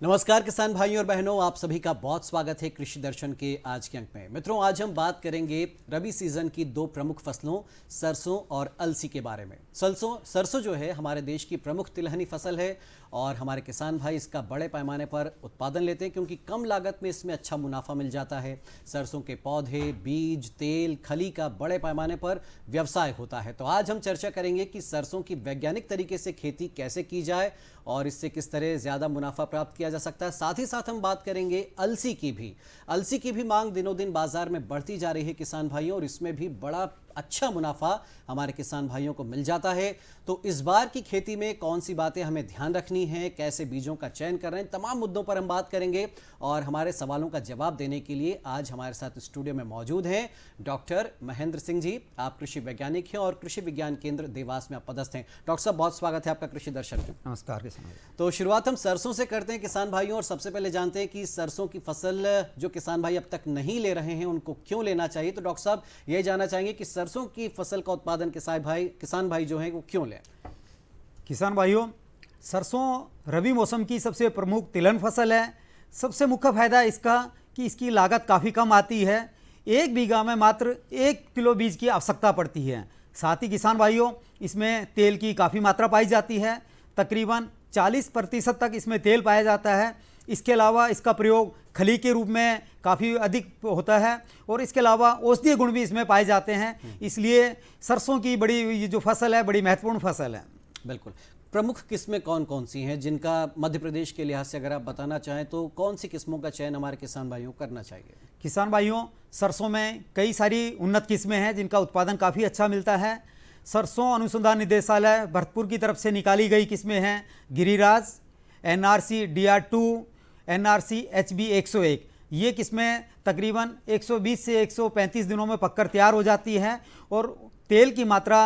नमस्कार किसान भाइयों और बहनों, आप सभी का बहुत स्वागत है कृषि दर्शन के आज के अंक में। मित्रों, आज हम बात करेंगे रबी सीजन की दो प्रमुख फसलों सरसों और अलसी के बारे में। सरसों जो है हमारे देश की प्रमुख तिलहनी फसल है और हमारे किसान भाई इसका बड़े पैमाने पर उत्पादन लेते हैं क्योंकि कम लागत में इसमें अच्छा मुनाफा मिल जाता है। सरसों के पौधे, बीज, तेल, खली का बड़े पैमाने पर व्यवसाय होता है। तो आज हम चर्चा करेंगे कि सरसों की वैज्ञानिक तरीके से खेती कैसे की जाए और इससे किस तरह ज़्यादा मुनाफा प्राप्त किया जा सकता है। साथ ही साथ हम बात करेंगे अलसी की भी मांग दिनों दिन बाजार में बढ़ती जा रही है किसान भाइयों, और इसमें भी बड़ा अच्छा मुनाफा हमारे किसान भाइयों को मिल जाता है। तो इस बार की खेती में कौन सी बातें हमें ध्यान रखनी है, कैसे बीजों का चयन कर रहे हैं, तमाम मुद्दों पर हम बात करेंगे। और हमारे सवालों का जवाब देने के लिए आज हमारे साथ स्टूडियो में मौजूद हैं डॉक्टर महेंद्र सिंह जी। आप कृषि वैज्ञानिक हैं और कृषि विज्ञान केंद्र देवास में आप पदस्थ हैं। डॉक्टर साहब, बहुत स्वागत है आपका कृषि दर्शन में। नमस्कार किसान भाई। तो शुरुआत हम सरसों से करते हैं किसान भाइयों, और सबसे पहले जानते हैं कि सरसों की फसल जो किसान भाई अब तक नहीं ले रहे हैं उनको क्यों लेना चाहिए। तो डॉक्टर साहब, यही जानना चाहेंगे कि सरसों की फसल का उत्पादन किसान भाई जो है वो क्यों लें। किसान भाइयों, सरसों रबी मौसम की सबसे प्रमुख तिलहन फसल है। सबसे मुख्य फायदा इसका कि इसकी लागत काफ़ी कम आती है। 1 बीघा में मात्र 1 किलो बीज की आवश्यकता पड़ती है। साथ ही किसान भाइयों, इसमें तेल की काफ़ी मात्रा पाई जाती है। तकरीबन 40% तक इसमें तेल पाया जाता है। इसके अलावा इसका प्रयोग खली के रूप में काफ़ी अधिक होता है और इसके अलावा औषधीय गुण भी इसमें पाए जाते हैं। इसलिए सरसों की ये जो फसल है बड़ी महत्वपूर्ण फसल है। बिल्कुल। प्रमुख किस्में कौन कौन सी हैं जिनका मध्य प्रदेश के लिहाज से अगर आप बताना चाहें तो कौन सी किस्मों का चयन हमारे किसान भाइयों को करना चाहिए। किसान भाइयों, सरसों में कई सारी उन्नत किस्में हैं जिनका उत्पादन काफ़ी अच्छा मिलता है। सरसों अनुसंधान निदेशालय भरतपुर की तरफ से निकाली गई किस्में हैं Giriraj, NRC DR2, NRC HB 101। ये किस्में तकरीबन 120 से 135 दिनों में पककर तैयार हो जाती हैं और तेल की मात्रा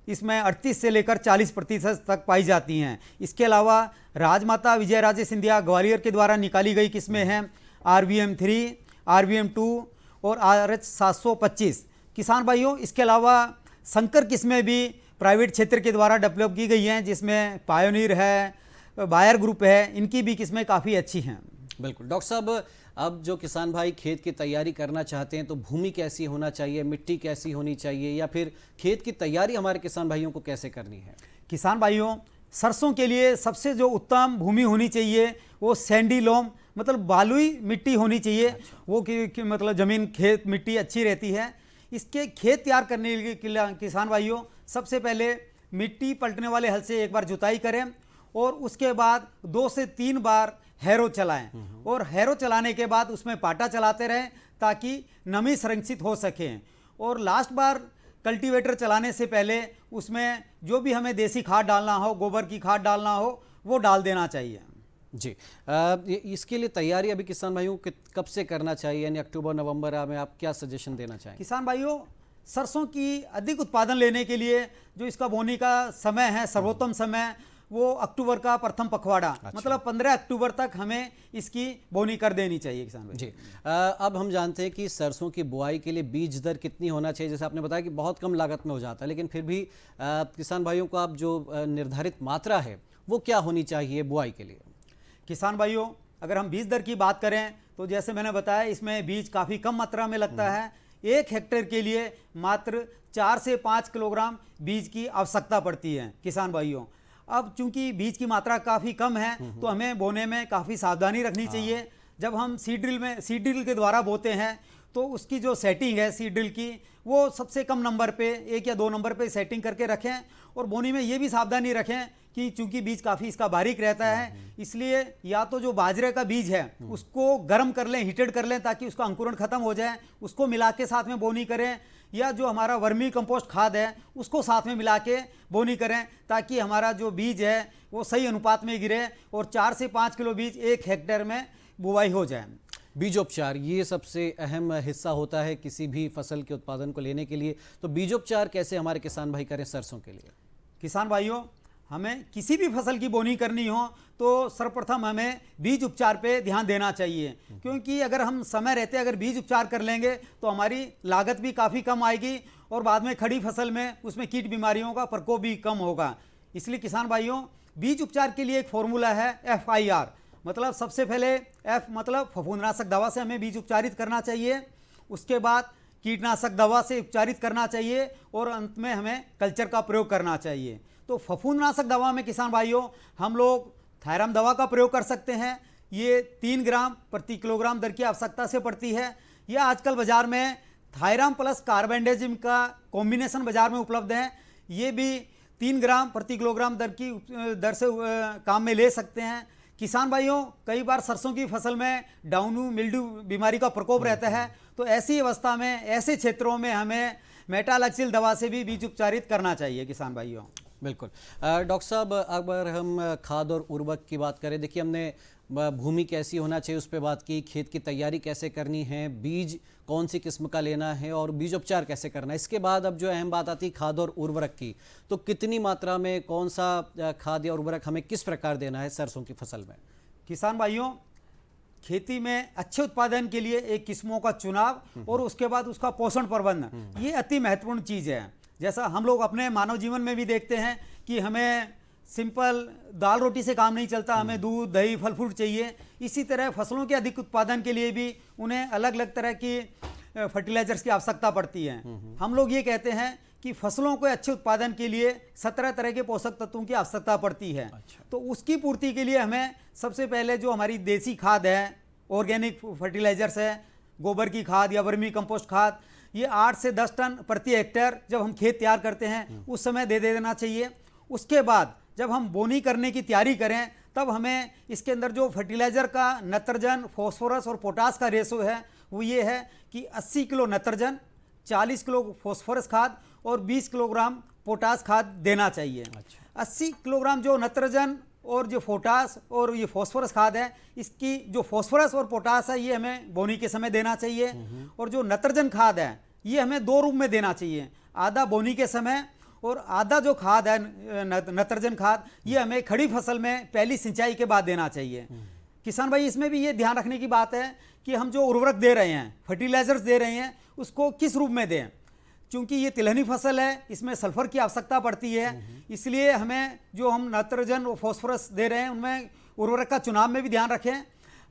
इसमें 38 से लेकर 40% तक पाई जाती हैं। इसके अलावा राजमाता विजय राजे सिंधिया ग्वालियर के द्वारा निकाली गई किस्में हैं RVM3, RVM2 और RH 725। किसान भाइयों, इसके अलावा संकर किस्में भी प्राइवेट क्षेत्र के द्वारा डेवलप की गई हैं जिसमें पायोनियर है, बायर ग्रुप है। इनकी भी किस्में काफ़ी अच्छी हैं। बिल्कुल। डॉक्टर साहब, अब जो किसान भाई खेत की तैयारी करना चाहते हैं तो भूमि कैसी होना चाहिए, मिट्टी कैसी होनी चाहिए, या फिर खेत की तैयारी हमारे किसान भाइयों को कैसे करनी है। किसान भाइयों, सरसों के लिए सबसे जो उत्तम भूमि होनी चाहिए वो सैंडी लोम मतलब बालुई मिट्टी होनी चाहिए। वो कि मतलब ज़मीन खेत मिट्टी अच्छी रहती है। इसके खेत तैयार करने के लिए किसान भाइयों सबसे पहले मिट्टी पलटने वाले हल से एक बार जुताई करें और उसके बाद 2 से 3 बार हैरो चलाएं और हैरो चलाने के बाद उसमें पाटा चलाते रहें ताकि नमी संरक्षित हो सके। और लास्ट बार कल्टीवेटर चलाने से पहले उसमें जो भी हमें देसी खाद डालना हो, गोबर की खाद डालना हो, वो डाल देना चाहिए। जी। इसके लिए तैयारी अभी किसान भाइयों को कब से करना चाहिए, यानी अक्टूबर नवंबर में आप क्या सजेशन देना चाहेंगे। किसान भाइयों, सरसों की अधिक उत्पादन लेने के लिए जो इसका बोनी का समय है, सर्वोत्तम समय वो अक्टूबर का प्रथम पखवाड़ा। अच्छा। मतलब 15 अक्टूबर तक हमें इसकी बोनी कर देनी चाहिए किसान भाई। जी। अब हम जानते हैं कि सरसों की बुआई के लिए बीज दर कितनी होना चाहिए। जैसे आपने बताया कि बहुत कम लागत में हो जाता है, लेकिन फिर भी किसान भाइयों को आप जो निर्धारित मात्रा है वो क्या होनी चाहिए बुआई के लिए। किसान भाइयों, अगर हम बीज दर की बात करें तो जैसे मैंने बताया इसमें बीज काफ़ी कम मात्रा में लगता है। 1 हेक्टेयर के लिए मात्र 4 से 5 किलोग्राम बीज की आवश्यकता पड़ती है किसान भाइयों। अब चूंकि बीज की मात्रा काफ़ी कम है तो हमें बोने में काफ़ी सावधानी रखनी चाहिए। जब हम सीड ड्रिल के द्वारा बोते हैं तो उसकी जो सेटिंग है सीड ड्रिल की वो सबसे कम नंबर पे 1 या 2 नंबर पे सेटिंग करके रखें। और बोनी में ये भी सावधानी रखें कि चूंकि बीज काफ़ी इसका बारीक रहता है, इसलिए या तो जो बाजरे का बीज है उसको गर्म कर लें, हीटेड कर लें ताकि उसका अंकुरण खत्म हो जाए, उसको मिला के साथ में बोनी करें, या जो हमारा वर्मी कंपोस्ट खाद है उसको साथ में मिला के बोनी करें ताकि हमारा जो बीज है वो सही अनुपात में गिरे और 4 से 5 किलो बीज 1 हेक्टेयर में बुवाई हो जाए। बीजोपचार ये सबसे अहम हिस्सा होता है किसी भी फसल के उत्पादन को लेने के लिए। तो बीजोपचार कैसे हमारे किसान भाई करें सरसों के लिए। किसान भाइयों, हमें किसी भी फसल की बोनी करनी हो तो सर्वप्रथम हमें बीज उपचार पे ध्यान देना चाहिए, क्योंकि अगर हम समय रहते अगर बीज उपचार कर लेंगे तो हमारी लागत भी काफ़ी कम आएगी और बाद में खड़ी फसल में उसमें कीट बीमारियों का प्रकोप भी कम होगा। इसलिए किसान भाइयों, बीज उपचार के लिए एक फॉर्मूला है FIR मतलब सबसे पहले एफ मतलब फफूंदनाशक दवा से हमें बीज उपचारित करना चाहिए, उसके बाद कीटनाशक दवा से उपचारित करना चाहिए और अंत में हमें कल्चर का प्रयोग करना चाहिए। तो फफूंदनाशक दवा में किसान भाइयों हम लोग थायराम दवा का प्रयोग कर सकते हैं। ये 3 ग्राम प्रति किलोग्राम दर की आवश्यकता से पड़ती है। यह आजकल बाजार में थायराम प्लस कार्बेंडाजिम का कॉम्बिनेशन बाजार में उपलब्ध है। ये भी 3 ग्राम प्रति किलोग्राम दर से काम में ले सकते हैं। किसान भाइयों कई बार सरसों की फसल में डाउनू मिल्ड्यू बीमारी का प्रकोप रहता है, तो ऐसी अवस्था में ऐसे क्षेत्रों में हमें मेटालैक्सिल दवा से भी बीज उपचारित करना चाहिए किसान भाइयों। बिल्कुल। डॉक्टर साहब, अगर हम खाद और उर्वरक की बात करें, देखिए हमने भूमि कैसी होना चाहिए उस पर बात की, खेत की तैयारी कैसे करनी है, बीज कौन सी किस्म का लेना है और बीजोपचार कैसे करना है। इसके बाद अब जो अहम बात आती है खाद और उर्वरक की, तो कितनी मात्रा में कौन सा खाद या उर्वरक हमें किस प्रकार देना है सरसों की फसल में। किसान भाइयों खेती में अच्छे उत्पादन के लिए एक किस्मों का चुनाव और उसके बाद उसका पोषण प्रबंधन, ये अति महत्वपूर्ण चीज़ है। जैसा हम लोग अपने मानव जीवन में भी देखते हैं कि हमें सिंपल दाल रोटी से काम नहीं चलता, हमें दूध दही फल फ्रूट चाहिए। इसी तरह फसलों के अधिक उत्पादन के लिए भी उन्हें अलग अलग तरह की फर्टिलाइजर्स की आवश्यकता पड़ती है। हम लोग ये कहते हैं कि फसलों के अच्छे उत्पादन के लिए 17 तरह के पोषक तत्वों की आवश्यकता पड़ती है। अच्छा। तो उसकी पूर्ति के लिए हमें सबसे पहले जो हमारी देसी खाद है, ऑर्गेनिक फर्टिलाइजर्स है, गोबर की खाद या वर्मी कंपोस्ट खाद, ये 8 से 10 टन प्रति हेक्टेयर जब हम खेत तैयार करते हैं उस समय दे देना चाहिए। उसके बाद जब हम बोनी करने की तैयारी करें तब हमें इसके अंदर जो फर्टिलाइज़र का नत्रजन, फास्फोरस और पोटास का रेशो है वो ये है कि 80 किलो नत्रजन, 40 किलो फास्फोरस खाद और 20 किलोग्राम पोटास खाद देना चाहिए। अच्छा। 80 किलोग्राम जो नत्रजन और जो पोटास और ये फास्फोरस खाद है, इसकी जो फास्फोरस और पोटास है ये हमें बोनी के समय देना चाहिए। और जो नत्रजन खाद है ये हमें 2 रूप में देना चाहिए, आधा बोनी के समय और आधा जो खाद है नत्रजन खाद ये हमें खड़ी फसल में पहली सिंचाई के बाद देना चाहिए। किसान भाई इसमें भी ये ध्यान रखने की बात है कि हम जो उर्वरक दे रहे हैं, फर्टिलाइजर्स दे रहे हैं, उसको किस रूप में दें। चूंकि ये तिलहनी फसल है, इसमें सल्फर की आवश्यकता पड़ती है, इसलिए हमें जो हम नाइट्रोजन और फॉस्फोरस दे रहे हैं उनमें उर्वरक का चुनाव में भी ध्यान रखें।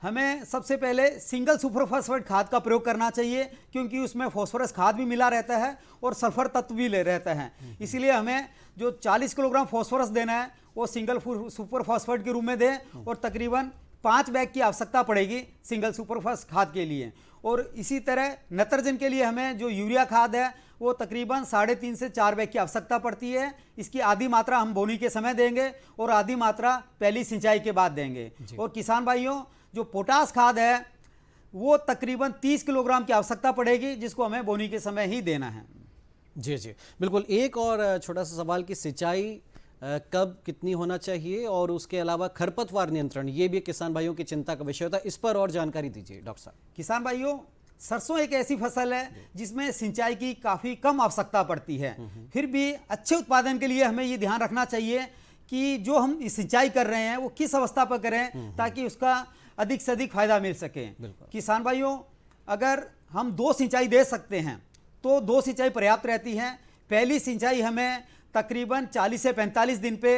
हमें सबसे पहले सिंगल सुपर फॉस्फेट खाद का प्रयोग करना चाहिए, क्योंकि उसमें फॉस्फोरस खाद भी मिला रहता है और सल्फर तत्व भी ले रहता है। इसलिए हमें जो 40 किलोग्राम फॉस्फोरस देना है वो सिंगल सुपर फॉस्फेट के रूप में दें और तकरीबन 5 बैग की आवश्यकता पड़ेगी सिंगल सुपर फॉस्फेट खाद के लिए। और इसी तरह नत्रजन के लिए हमें जो यूरिया खाद है वो तकरीबन 3.5 से 4 बैग की आवश्यकता पड़ती है। इसकी आधी मात्रा हम बोनी के समय देंगे और आधी मात्रा पहली सिंचाई के बाद देंगे। और किसान भाइयों जो पोटास खाद है वो तकरीबन 30 किलोग्राम की आवश्यकता पड़ेगी, जिसको हमें बोनी के समय ही देना है। जी जी बिल्कुल। एक और छोटा सा सवाल कि सिंचाई कब कितनी होना चाहिए, और उसके अलावा खरपतवार नियंत्रण ये भी किसान भाइयों की चिंता का विषय होता है, इस पर और जानकारी दीजिए डॉक्टर साहब। किसान भाइयों सरसों एक ऐसी फसल है जिसमें सिंचाई की काफ़ी कम आवश्यकता पड़ती है, फिर भी अच्छे उत्पादन के लिए हमें ये ध्यान रखना चाहिए कि जो हम सिंचाई कर रहे हैं वो किस अवस्था पर करें ताकि उसका अधिक से अधिक फायदा मिल सके। किसान भाइयों अगर हम 2 सिंचाई दे सकते हैं तो 2 सिंचाई पर्याप्त रहती हैं। पहली सिंचाई हमें तकरीबन 40 से 45 दिन पे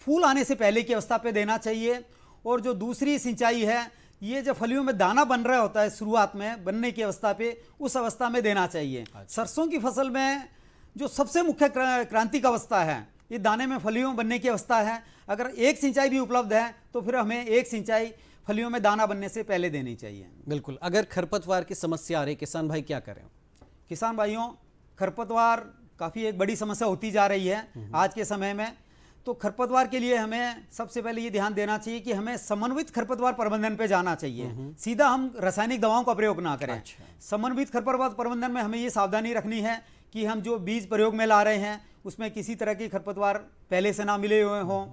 फूल आने से पहले की अवस्था पे देना चाहिए, और जो दूसरी सिंचाई है ये जब फलियों में दाना बन रहा होता है शुरुआत में बनने की अवस्था पे, उस अवस्था में देना चाहिए। अच्छा। सरसों की फसल में जो सबसे मुख्य क्रांति का अवस्था है ये दाने में फलियों बनने की अवस्था है। अगर एक सिंचाई भी उपलब्ध है तो फिर हमें एक सिंचाई फलियों में दाना बनने से पहले देनी चाहिए। बिल्कुल। अगर खरपतवार की समस्या आ रही, किसान भाई क्या करें? किसान भाइयों खरपतवार काफ़ी एक बड़ी समस्या होती जा रही है आज के समय में। तो खरपतवार के लिए हमें सबसे पहले ये ध्यान देना चाहिए कि हमें समन्वित खरपतवार प्रबंधन पे जाना चाहिए, सीधा हम रासायनिक दवाओं का प्रयोग ना करें। अच्छा। समन्वित खरपतवार प्रबंधन में हमें ये सावधानी रखनी है कि हम जो बीज प्रयोग में ला रहे हैं उसमें किसी तरह की खरपतवार पहले से ना मिले हुए हों।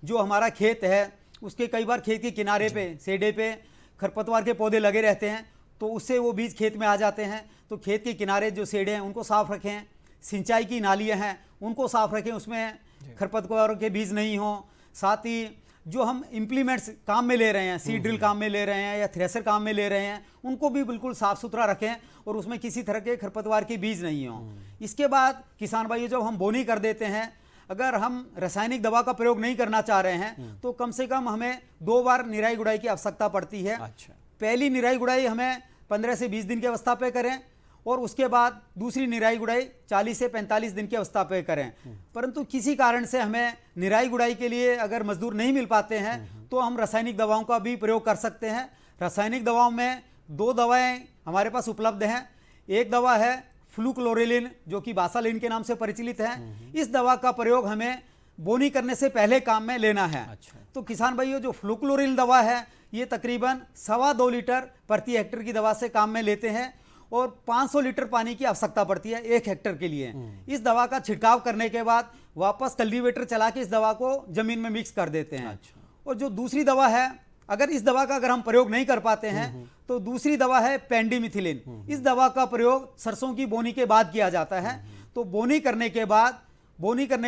जो हमारा खेत है उसके कई बार खेत के किनारे पे सेडे पे खरपतवार के पौधे लगे रहते हैं, तो उससे वो बीज खेत में आ जाते हैं। तो खेत के किनारे जो सेडे हैं उनको साफ रखें, सिंचाई की नालियाँ हैं उनको साफ रखें, उसमें खरपतवार के बीज नहीं हों। साथ ही जो हम इम्प्लीमेंट्स काम में ले रहे हैं, सीड ड्रिल काम में ले रहे हैं या थ्रेसर काम में ले रहे हैं, उनको भी बिल्कुल साफ सुथरा रखें और उसमें किसी तरह के खरपतवार के बीज नहीं हों। इसके बाद किसान भाइयों जब हम बोनी कर देते हैं, अगर हम रासायनिक दवा का प्रयोग नहीं करना चाह रहे हैं तो कम से कम हमें 2 बार निराई गुड़ाई की आवश्यकता पड़ती है। अच्छा। पहली निराई गुड़ाई हमें 15 से 20 दिन की अवस्था पे करें और उसके बाद दूसरी निराई गुड़ाई 40 से 45 दिन की अवस्था पे करें। परंतु किसी कारण से हमें निराई गुड़ाई के लिए अगर मजदूर नहीं मिल पाते हैं तो हम रासायनिक दवाओं का भी प्रयोग कर सकते हैं। रासायनिक दवाओं में 2 दवाएं हमारे पास उपलब्ध हैं। एक दवा है फ्लूक्लोरिलिन जो कि बासालिन के नाम से परिचित है। इस दवा का प्रयोग हमें बोनी करने से पहले काम में लेना है। अच्छा। तो किसान भाइयों, जो फ्लूक्लोरिल दवा है ये तकरीबन 2.25 लीटर प्रति हेक्टेयर की दवा से काम में लेते हैं और 500 लीटर पानी की आवश्यकता पड़ती है 1 हेक्टेयर के लिए। इस दवा का छिड़काव करने के बाद वापस कल्टीवेटर चला के इस दवा को जमीन में मिक्स कर देते हैं। अच्छा। और जो दूसरी दवा है, अगर इस दवा का अगर हम प्रयोग नहीं कर पाते हैं तो दूसरी दवा है पेंडिमिथिलिन। इस दवा का प्रयोग सरसों की बोनी के बाद किया जाता है। तो बोनी करने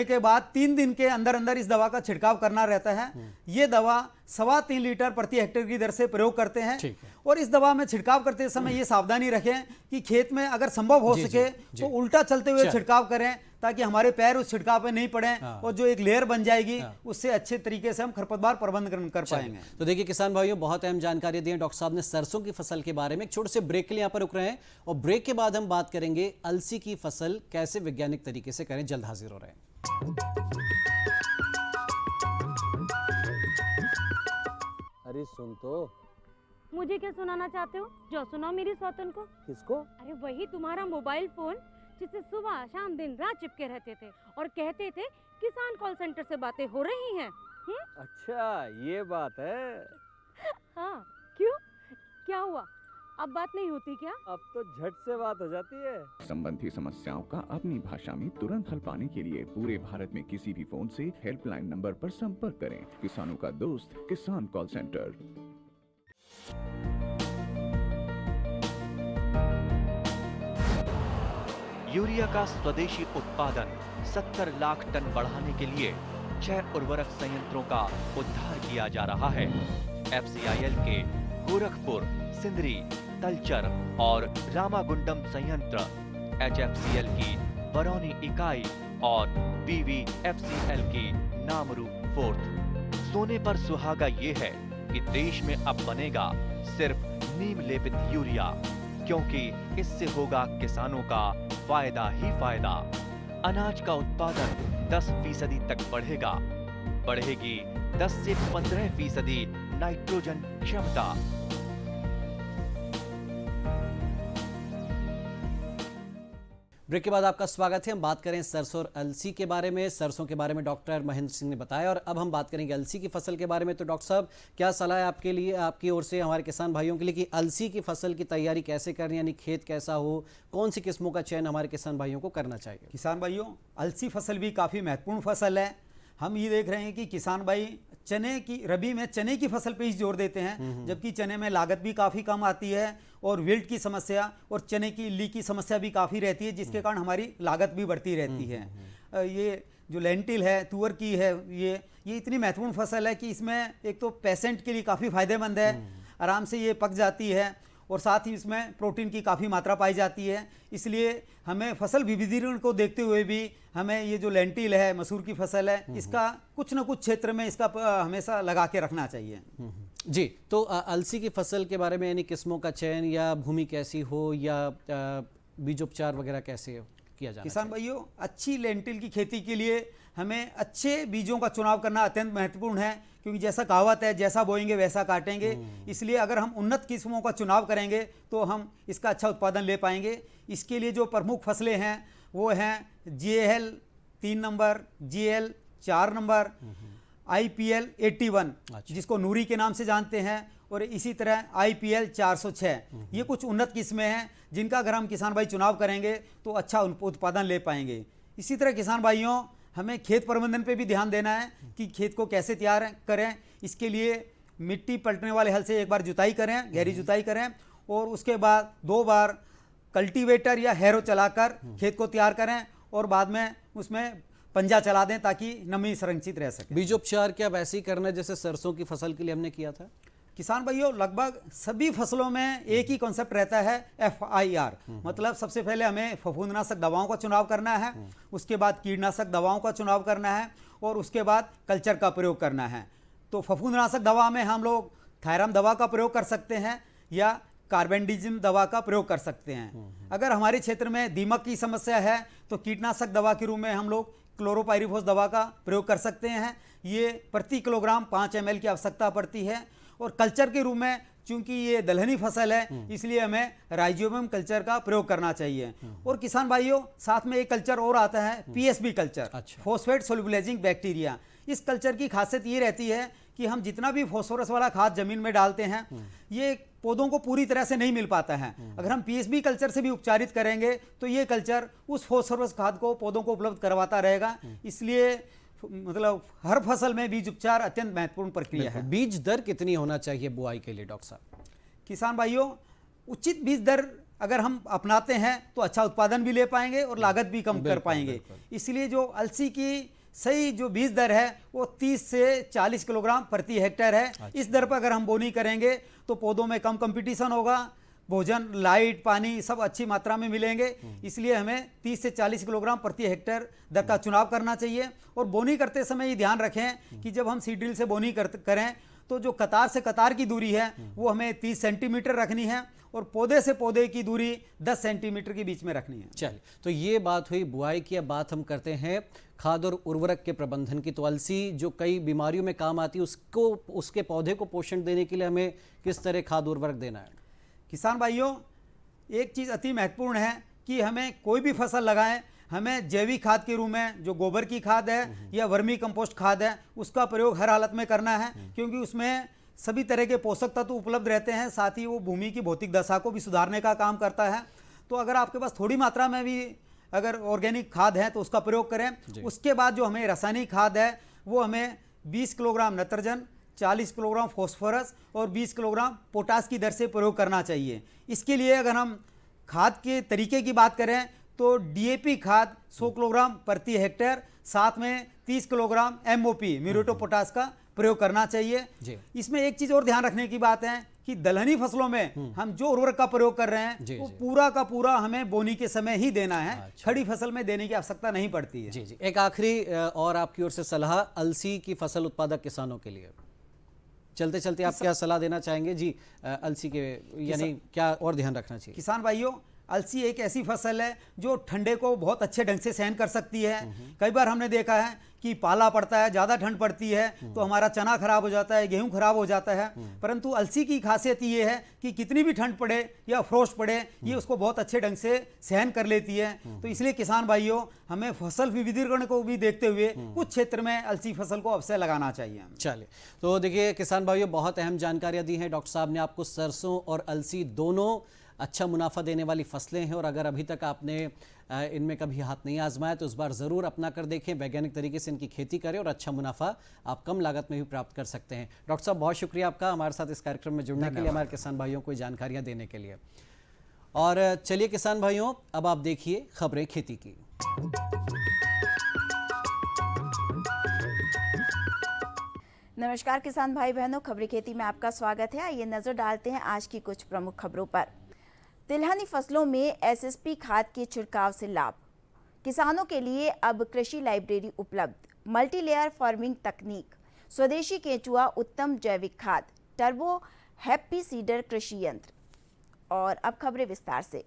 के बाद 3 दिन के अंदर अंदर इस दवा का छिड़काव करना रहता है। ये दवा 3.25 लीटर प्रति हेक्टेयर की दर से प्रयोग करते हैं। ठीक है। और इस दवा में छिड़काव करते समय ये सावधानी रखें कि खेत में अगर संभव हो जी, सके जी। तो उल्टा चलते हुए चल। छिड़काव करें ताकि हमारे पैर उस छिड़काव पे नहीं पड़े। हाँ। और जो एक लेयर बन जाएगी हाँ। उससे अच्छे तरीके से हम खरपतवार प्रबंधन कर पाएंगे। तो देखिए किसान भाइयों, बहुत अहम जानकारी दी है डॉक्टर साहब ने सरसों की फसल के बारे में। एक छोटे से ब्रेक के लिए यहाँ पर रुक रहे हैं और ब्रेक के बाद हम बात करेंगे अलसी की फसल कैसे वैज्ञानिक तरीके से करें। जल्द हाजिर हो रहे हैं। अरे सुन तो। मुझे क्या सुनाना चाहते हो? जो सुनाओ मेरी सौतन को। किसको? अरे वही तुम्हारा मोबाइल फोन जिससे सुबह शाम दिन रात चिपके रहते थे और कहते थे किसान कॉल सेंटर से बातें हो रही हैं। अच्छा ये बात है। हाँ, क्यों? क्या हुआ? अब बात नहीं होती क्या? अब तो झट से बात हो जाती है। संबंधी समस्याओं का अपनी भाषा में तुरंत हल पाने के लिए पूरे भारत में किसी भी फोन से हेल्पलाइन नंबर पर संपर्क करें। किसानों का दोस्त किसान कॉल सेंटर। यूरिया का स्वदेशी उत्पादन 70 लाख टन बढ़ाने के लिए 6 उर्वरक संयंत्रों का उद्धार किया जा रहा है। FCIL के गोरखपुर, सिंदरी, तलचर और रामागुंडम संयंत्र, HFCL की बरौनी इकाई और BVFCL की नामरू फोर्थ। सोने पर सुहागा ये है कि देश में अब बनेगा सिर्फ नीम लेपित यूरिया, क्योंकि इससे होगा किसानों का फायदा ही फायदा। अनाज का उत्पादन 10% तक बढ़ेगा। बढ़ेगी 10 से 15% नाइट्रोजन क्षमता। ब्रेक के बाद आपका स्वागत है। हम बात करें सरसों और अलसी के बारे में। सरसों के बारे में डॉक्टर महेंद्र सिंह ने बताया और अब हम बात करेंगे अलसी की फसल के बारे में। तो डॉक्टर साहब, क्या सलाह है आपके लिए, आपकी ओर से हमारे किसान भाइयों के लिए कि अलसी की फसल की तैयारी कैसे करें, यानी खेत कैसा हो, कौन सी किस्मों का चयन हमारे किसान भाइयों को करना चाहिए? किसान भाइयों, अलसी फसल भी काफ़ी महत्वपूर्ण फसल है। हम ये देख रहे हैं कि किसान भाई चने की रबी में चने की फसल पे ही जोर देते हैं, जबकि चने में लागत भी काफ़ी कम आती है और विल्ट की समस्या और चने की इल्ली की समस्या भी काफ़ी रहती है, जिसके कारण हमारी लागत भी बढ़ती रहती है। ये जो लेंटिल है, तुअर की है, ये इतनी महत्वपूर्ण फसल है कि इसमें एक तो पेशेंट के लिए काफ़ी फायदेमंद है, आराम से ये पक जाती है और साथ ही इसमें प्रोटीन की काफ़ी मात्रा पाई जाती है। इसलिए हमें फसल विविधीकरण को देखते हुए भी हमें ये जो लेंटिल है, मसूर की फसल है, इसका कुछ न कुछ क्षेत्र में इसका हमेशा लगा के रखना चाहिए। जी, तो अलसी की फसल के बारे में, यानी किस्मों का चयन या भूमि कैसी हो या बीजोपचार वगैरह कैसे किया जाना किसान चाहिए? भाइयों, अच्छी लेंटिल की खेती के लिए हमें अच्छे बीजों का चुनाव करना अत्यंत महत्वपूर्ण है, क्योंकि जैसा कहावत है, जैसा बोएंगे वैसा काटेंगे। इसलिए अगर हम उन्नत किस्मों का चुनाव करेंगे तो हम इसका अच्छा उत्पादन ले पाएंगे। इसके लिए जो प्रमुख फसलें हैं वो हैं GAL 3 number, GAL 4 number, IPL 81 जिसको नूरी के नाम से जानते हैं, और इसी तरह IPL 406। ये कुछ उन्नत किस्में हैं जिनका अगर हम किसान भाई चुनाव करेंगे तो अच्छा उत्पादन ले पाएंगे। इसी तरह किसान भाइयों, हमें खेत प्रबंधन पे भी ध्यान देना है कि खेत को कैसे तैयार करें। इसके लिए मिट्टी पलटने वाले हल से एक बार जुताई करें, गहरी जुताई करें, और उसके बाद 2 बार कल्टीवेटर या हैरो चलाकर खेत को तैयार करें और बाद में उसमें पंजा चला दें ताकि नमी संरक्षित रह सके। बीजोपचार क्या वैसे ही करना है जैसे सरसों की फसल के लिए हमने किया था? किसान भाइयों, लगभग सभी फसलों में एक ही कॉन्सेप्ट रहता है, FIR। मतलब सबसे पहले हमें फफूंदनाशक दवाओं का चुनाव करना है, उसके बाद कीटनाशक दवाओं का चुनाव करना है और उसके बाद कल्चर का प्रयोग करना है। तो फफूंदनाशक दवा में हम लोग थायराम दवा का प्रयोग कर सकते हैं या कार्बेंडिजिम दवा का प्रयोग कर सकते हैं। अगर हमारे क्षेत्र में दीमक की समस्या है तो कीटनाशक दवा के रूप में हम लोग क्लोरोपाइरिफॉस दवा का प्रयोग कर सकते हैं। ये प्रति किलोग्राम 5 ml की आवश्यकता पड़ती है। और कल्चर के रूप में, चूंकि ये दलहनी फसल है, इसलिए हमें राइजोबियम कल्चर का प्रयोग करना चाहिए। और किसान भाइयों, साथ में एक कल्चर और आता है, PSB कल्चर, अच्छा। Phosphate solubilizing bacteria. इस कल्चर की खासियत ये रहती है कि हम जितना भी फॉस्फोरस वाला खाद जमीन में डालते हैं, ये पौधों को पूरी तरह से नहीं मिल पाता है। अगर हम PSB कल्चर से भी उपचारित करेंगे तो ये कल्चर उस फॉस्फोरस खाद को पौधों को उपलब्ध करवाता रहेगा। इसलिए मतलब हर फसल में बीज उपचार अत्यंत महत्वपूर्ण प्रक्रिया है। बीज दर कितनी होना चाहिए बुआई के लिए डॉक्टर साहब? किसान भाइयों, उचित बीज दर अगर हम अपनाते हैं तो अच्छा उत्पादन भी ले पाएंगे और लागत भी कम कर पाएंगे। इसलिए जो अलसी की सही जो बीज दर है वो 30 से 40 किलोग्राम प्रति हेक्टेयर है। इस दर पर अगर हम बोनी करेंगे तो पौधों में कम कंपटीशन होगा, भोजन, लाइट, पानी सब अच्छी मात्रा में मिलेंगे। इसलिए हमें 30 से 40 किलोग्राम प्रति हेक्टेयर दर का चुनाव करना चाहिए। और बोनी करते समय ये ध्यान रखें कि जब हम सीड ड्रिल से बोनी करें तो जो कतार से कतार की दूरी है वो हमें 30 सेंटीमीटर रखनी है और पौधे से पौधे की दूरी 10 सेंटीमीटर के बीच में रखनी है। चलिए, तो ये बात हुई बुआई की। अब बात हम करते हैं खाद और उर्वरक के प्रबंधन की। तो अलसी जो कई बीमारियों में काम आती है, उसके पौधे को पोषण देने के लिए हमें किस तरह खाद उर्वरक देना है? किसान भाइयों, एक चीज़ अति महत्वपूर्ण है कि हमें कोई भी फसल लगाएं, हमें जैविक खाद के रूप में जो गोबर की खाद है या वर्मी कंपोस्ट खाद है उसका प्रयोग हर हालत में करना है, क्योंकि उसमें सभी तरह के पोषक तत्व उपलब्ध रहते हैं। साथ ही वो भूमि की भौतिक दशा को भी सुधारने का काम करता है। तो अगर आपके पास थोड़ी मात्रा में भी अगर ऑर्गेनिक खाद है तो उसका प्रयोग करें। उसके बाद जो हमें रासायनिक खाद है वो हमें 20 किलोग्राम नाइट्रोजन, 40 किलोग्राम फॉस्फोरस और 20 किलोग्राम पोटास की दर से प्रयोग करना चाहिए। इसके लिए अगर हम खाद के तरीके की बात करें तो DAP खाद 100 किलोग्राम प्रति हेक्टेयर, साथ में 30 kilogram MOP muriate of potash का प्रयोग करना चाहिए। इसमें एक चीज और ध्यान रखने की बात है कि दलहनी फसलों में हम जो उर्वरक का प्रयोग कर रहे हैं वो पूरा का पूरा हमें बोनी के समय ही देना है। खड़ी फसल में देने की आवश्यकता नहीं पड़ती है। जी। एक आखिरी और आपकी ओर से सलाह अलसी की फसल उत्पादक किसानों के लिए, चलते चलते आप क्या सलाह देना चाहेंगे जी अलसी के, यानी क्या और ध्यान रखना चाहिए? किसान भाइयों, अलसी एक ऐसी फसल है जो ठंडे को बहुत अच्छे ढंग से सहन कर सकती है। कई बार हमने देखा है कि पाला पड़ता है, ज़्यादा ठंड पड़ती है तो हमारा चना खराब हो जाता है, गेहूं खराब हो जाता है। परंतु अलसी की खासियत ये है कि कितनी भी ठंड पड़े या फ्रोस्ट पड़े ये उसको बहुत अच्छे ढंग से सहन कर लेती है। तो इसलिए किसान भाइयों, हमें फसल विविधीकरण को भी देखते हुए कुछ क्षेत्र में अलसी फसल को अवश्य लगाना चाहिए। चलिए, तो देखिए किसान भाइयों, बहुत अहम जानकारियाँ दी हैं डॉक्टर साहब ने आपको। सरसों और अलसी दोनों अच्छा मुनाफा देने वाली फसलें हैं और अगर अभी तक आपने इनमें कभी हाथ नहीं आजमाया तो इस बार ज़रूर अपना कर देखें, वैज्ञानिक तरीके से इनकी खेती करें और अच्छा मुनाफा आप कम लागत में भी प्राप्त कर सकते हैं। डॉक्टर साहब, बहुत शुक्रिया आपका हमारे साथ इस कार्यक्रम में जुड़ने के लिए, हमारे किसान भाइयों को जानकारियाँ देने के लिए। और चलिए किसान भाइयों, अब आप देखिए खबरें खेती की। नमस्कार किसान भाई बहनों, खबरें खेती में आपका स्वागत है। आइए नजर डालते हैं आज की कुछ प्रमुख खबरों पर। तिलहनी फसलों में SSP खाद के छिड़काव से लाभ, किसानों के लिए अब कृषि लाइब्रेरी उपलब्ध, मल्टीलेयर फार्मिंग तकनीक, स्वदेशी केंचुआ उत्तम जैविक खाद, टर्बो हैप्पी सीडर कृषि यंत्र। और अब खबरें विस्तार से।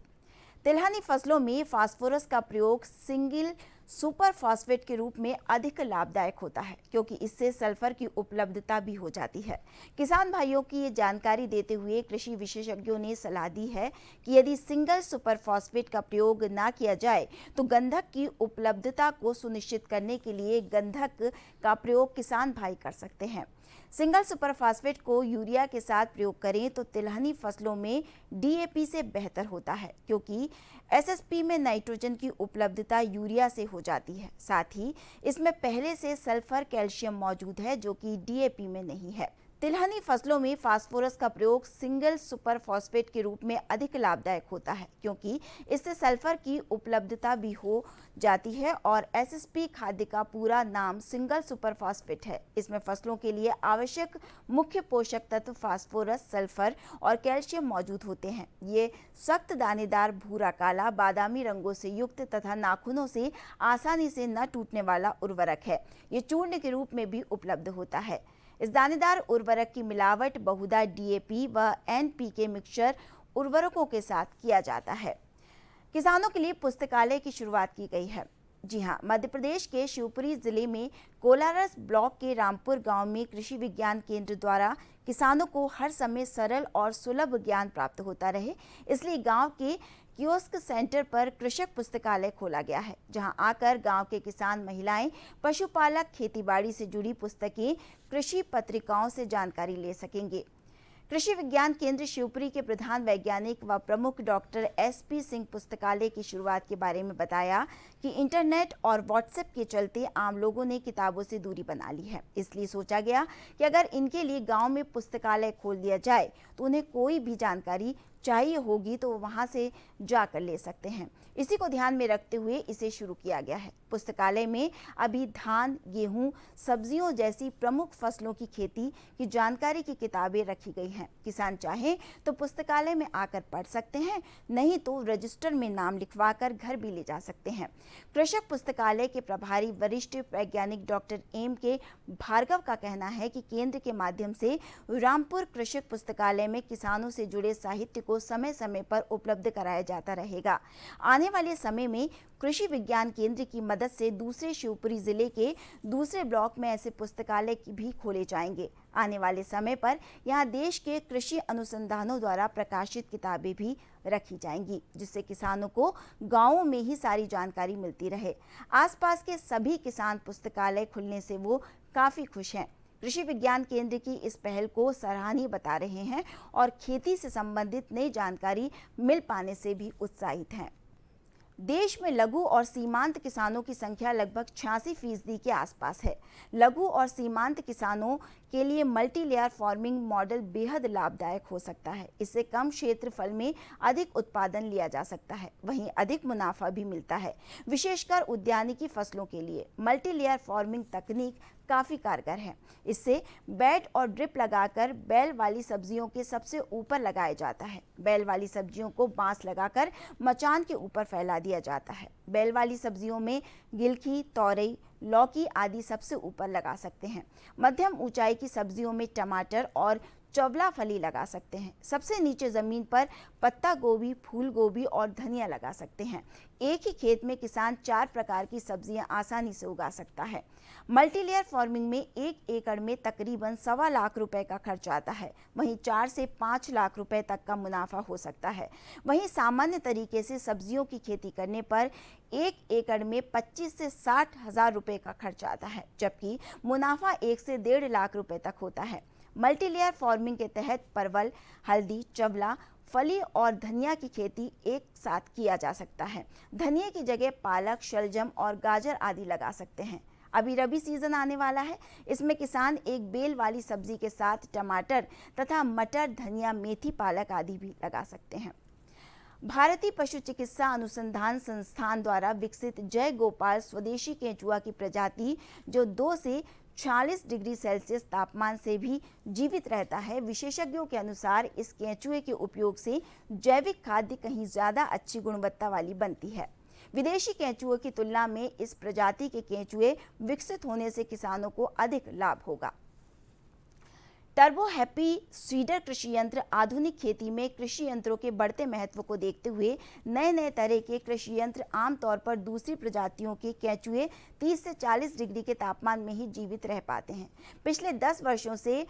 तिलहनी फसलों में फास्फोरस का प्रयोग सिंगल सुपर फॉस्फेट के रूप में अधिक लाभदायक होता है, क्योंकि इससे सल्फर की उपलब्धता भी हो जाती है। किसान भाइयों की ये जानकारी देते हुए कृषि विशेषज्ञों ने सलाह दी है कि यदि सिंगल सुपर फॉस्फेट का प्रयोग ना किया जाए तो गंधक की उपलब्धता को सुनिश्चित करने के लिए गंधक का प्रयोग किसान भाई कर सकते हैं। सिंगल सुपर फास्फेट को यूरिया के साथ प्रयोग करें तो तिलहनी फसलों में DAP से बेहतर होता है, क्योंकि SSP में नाइट्रोजन की उपलब्धता यूरिया से हो जाती है। साथ ही इसमें पहले से सल्फर कैल्शियम मौजूद है जो कि DAP में नहीं है। तिलहनी फसलों में फास्फोरस का प्रयोग सिंगल सुपर फॉस्फेट के रूप में अधिक लाभदायक होता है, क्योंकि इससे सल्फर की उपलब्धता भी हो जाती है और एसएसपी खाद्य का पूरा नाम सिंगल सुपर फॉस्फेट है। इसमें फसलों के लिए आवश्यक मुख्य पोषक तत्व फास्फोरस, सल्फर और कैल्शियम मौजूद होते हैं। ये सख्त दानेदार भूरा काला बादामी रंगों से युक्त तथा नाखूनों से आसानी से न टूटने वाला उर्वरक है। ये चूर्ण के रूप में भी उपलब्ध होता है। इस दानेदार उर्वरक की मिलावट बहुधा डीएपी व एनपीके मिक्सचर उर्वरकों के साथ किया जाता है। किसानों के लिए पुस्तकालय की शुरुआत की गई है। जी हां, मध्य प्रदेश के शिवपुरी जिले में कोलारस ब्लॉक के रामपुर गांव में कृषि विज्ञान केंद्र द्वारा किसानों को हर समय सरल और सुलभ ज्ञान प्राप्त होता रहे, इसलिए गांव के कियोस्क सेंटर पर कृषक पुस्तकालय खोला गया है, जहां आकर गांव के किसान महिलाएं पशुपालक खेतीबाड़ी से जुड़ी पुस्तकें, कृषि पत्रिकाओं से जानकारी ले सकेंगे। कृषि विज्ञान केंद्र शिवपुरी के प्रधान वैज्ञानिक व प्रमुख डॉक्टर एसपी सिंह पुस्तकालय की शुरुआत के बारे में बताया कि इंटरनेट और व्हाट्सएप के चलते आम लोगों ने किताबों से दूरी बना ली है, इसलिए सोचा गया कि अगर इनके लिए गांव में पुस्तकालय खोल दिया जाए तो उन्हें कोई भी जानकारी चाहिए होगी तो वहां से जाकर ले सकते हैं। इसी को ध्यान में रखते हुए इसे शुरू किया गया है। पुस्तकालय में अभी धान, गेहूं, सब्जियों जैसी प्रमुख फसलों की खेती की जानकारी की किताबें रखी गई हैं। किसान चाहे तो पुस्तकालय में आकर पढ़ सकते हैं, नहीं तो रजिस्टर में नाम लिखवाकर घर भी ले जा सकते हैं। कृषक पुस्तकालय के प्रभारी वरिष्ठ वैज्ञानिक डॉक्टर एम के भार्गव का कहना है कि केंद्र के माध्यम से रामपुर कृषक पुस्तकालय में किसानों से जुड़े साहित्य को समय समय पर उपलब्ध कराया जाता रहेगा। आने वाले समय में कृषि विज्ञान केंद्र की मदद से दूसरे शिवपुरी जिले के दूसरे ब्लॉक में ऐसे पुस्तकालय भी खोले जाएंगे। आने वाले समय पर यहां देश के कृषि अनुसंधानों द्वारा प्रकाशित किताबें भी रखी जाएंगी, जिससे किसानों को गांवों में ही सारी जानकारी मिलती रहे। आसपास के सभी किसान पुस्तकालय खुलने से वो काफी खुश हैं। कृषि विज्ञान केंद्र की इस पहल को सराहनीय बता रहे हैं और खेती से संबंधित नई जानकारी मिल पाने से भी उत्साहित हैं। देश में लघु और सीमांत किसानों की संख्या लगभग 86% के आसपास है। लघु और सीमांत किसानों के लिए मल्टी लेयर फार्मिंग मॉडल बेहद लाभदायक हो सकता है। इससे कम क्षेत्रफल में अधिक उत्पादन लिया जा सकता है, वहीं अधिक मुनाफा भी मिलता है। विशेषकर उद्यानिकी फसलों के लिए मल्टी लेयर फार्मिंग तकनीक काफी कारगर है। इससे बेड और ड्रिप लगाकर बेल वाली सब्जियों के सबसे ऊपर लगाया जाता है। बेल वाली सब्जियों को बांस लगाकर मचान के ऊपर फैला दिया जाता है। बेल वाली सब्जियों में गिलकी, तोरई, लौकी आदि सबसे ऊपर लगा सकते हैं। मध्यम ऊंचाई की सब्जियों में टमाटर और चवला फली लगा सकते हैं। सबसे नीचे जमीन पर पत्ता गोभी, फूल गोभी और धनिया लगा सकते हैं। एक ही खेत में किसान 4 प्रकार की सब्जियां आसानी से उगा सकता है। मल्टीलेयर फार्मिंग में 1 एकड़ में तकरीबन 1.25 लाख रुपए का खर्च आता है। वहीं 4 से 5 लाख रुपए तक का मुनाफा हो सकता है। वहीं सामान्य तरीके से सब्जियों की खेती करने पर 1 एकड़ में 25 से 60 हजार रुपए का खर्च आता है, जबकि मुनाफा 1 से 1.5 लाख रुपए तक होता है। मल्टीलेयर फार्मिंग के तहत परवल, हल्दी, चवला, फली और धनिया की खेती एक साथ किया जा सकता है। धनिया की जगह पालक, शलजम और गाजर आदि लगा सकते हैं। अभी रबी सीजन आने वाला है। इसमें किसान एक बेल वाली सब्जी के साथ टमाटर तथा मटर, धनिया, मेथी, पालक आदि भी लगा सकते हैं। भारतीय पशु चिकित्सा अनुसंधान संस्थान द्वारा विकसित जय गोपाल स्वदेशी केंचुआ की प्रजाति, जो 2 से 40 डिग्री सेल्सियस तापमान से भी जीवित रहता है। विशेषज्ञों के अनुसार इस केंचुए के उपयोग से जैविक खाद्य कहीं ज्यादा अच्छी गुणवत्ता वाली बनती है। विदेशी केंचुओं की तुलना में इस प्रजाति के केंचुए विकसित होने से किसानों को अधिक लाभ होगा। टर्बो हैप्पी सीडर कृषि यंत्र आधुनिक खेती में कृषि यंत्रों के बढ़ते महत्व को देखते हुए नए तरह के कृषि यंत्र आमतौर पर दूसरी प्रजातियों के केंचुए 30 से 40 डिग्री के तापमान में ही जीवित रह पाते हैं। पिछले 10 वर्षों से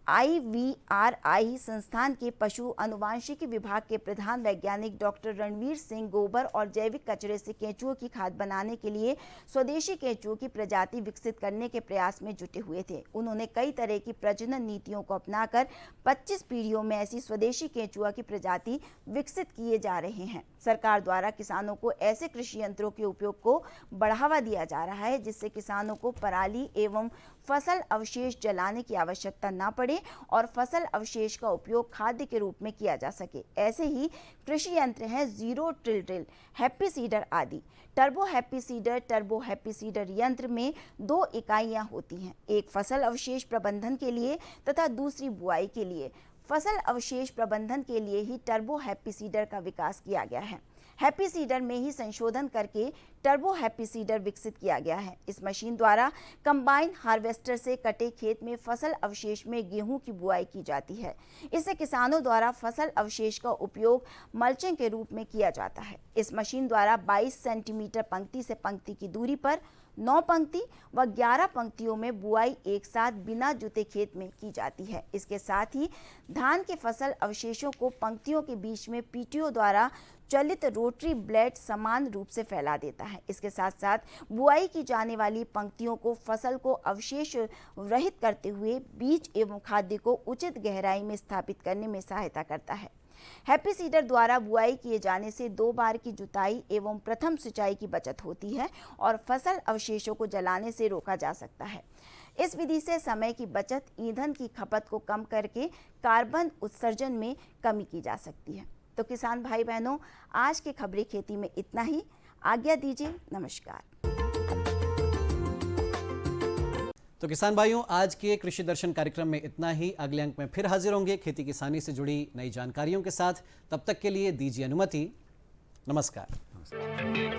IVRI संस्थान के पशु अनुवांशिकी विभाग के प्रधान वैज्ञानिक डॉक्टर रणवीर सिंह गोबर और जैविक कचरे से केंचुओं की खाद बनाने के लिए स्वदेशी केंचुओं की प्रजाति विकसित करने के प्रयास में जुटे हुए थे। उन्होंने कई तरह की प्रजनन नीतियों को अपनाकर 25 पीढ़ियों में ऐसी स्वदेशी केंचुआ की प्रजाति विकसित किए जा रहे हैं। सरकार द्वारा किसानों को ऐसे कृषि यंत्रों के उपयोग को बढ़ावा दिया जा रहा है, जिससे किसानों को पराली एवं फसल अवशेष जलाने की आवश्यकता न पड़े करने और फसल अवशेष का उपयोग खाद्य के रूप में किया जा सके। ऐसे ही कृषि यंत्र हैं zero till drill, happy seeder आदि। टर्बो हैप्पी सीडर यंत्र में 2 इकाइयां होती हैं, एक फसल अवशेष प्रबंधन के लिए तथा दूसरी बुआई के लिए। फसल अवशेष प्रबंधन के लिए ही टर्बो हैप्पी सीडर का विकास किया गया है। हैप्पी सीडर में ही संशोधन करके टर्बो हैप्पी सीडर विकसित किया गया है। इस मशीन द्वारा कंबाइन हार्वेस्टर से कटे खेत में फसल अवशेष में गेहूं की बुआई की जाती है। इससे किसानों द्वारा फसल अवशेष का उपयोग मल्चिंग के रूप में किया जाता है। इस मशीन द्वारा 22 सेंटीमीटर पंक्ति से पंक्ति की दूरी पर 9 पंक्ति व 11 पंक्तियों में बुआई एक साथ बिना जुते खेत में की जाती है। इसके साथ ही धान के फसल अवशेषों को पंक्तियों के बीच में पीटीओ द्वारा चलित रोटरी ब्लेड समान रूप से फैला देता है। इसके साथ साथ बुआई की जाने वाली पंक्तियों को फसल को अवशेष रहित करते हुए बीज एवं खाद्य को उचित गहराई में स्थापित करने में सहायता करता है। हैप्पी सीडर द्वारा बुआई किए जाने से 2 बार की जुताई एवं प्रथम सिंचाई की बचत होती है और फसल अवशेषों को जलाने से रोका जा सकता है। इस विधि से समय की बचत, ईंधन की खपत को कम करके कार्बन उत्सर्जन में कमी की जा सकती है। तो किसान भाई बहनों, आज के खबरें खेती में इतना ही। आज्ञा दीजिए, नमस्कार। तो किसान भाइयों, आज के कृषि दर्शन कार्यक्रम में इतना ही। अगले अंक में फिर हाजिर होंगे खेती किसानी से जुड़ी नई जानकारियों के साथ। तब तक के लिए दीजिए अनुमति। नमस्कार।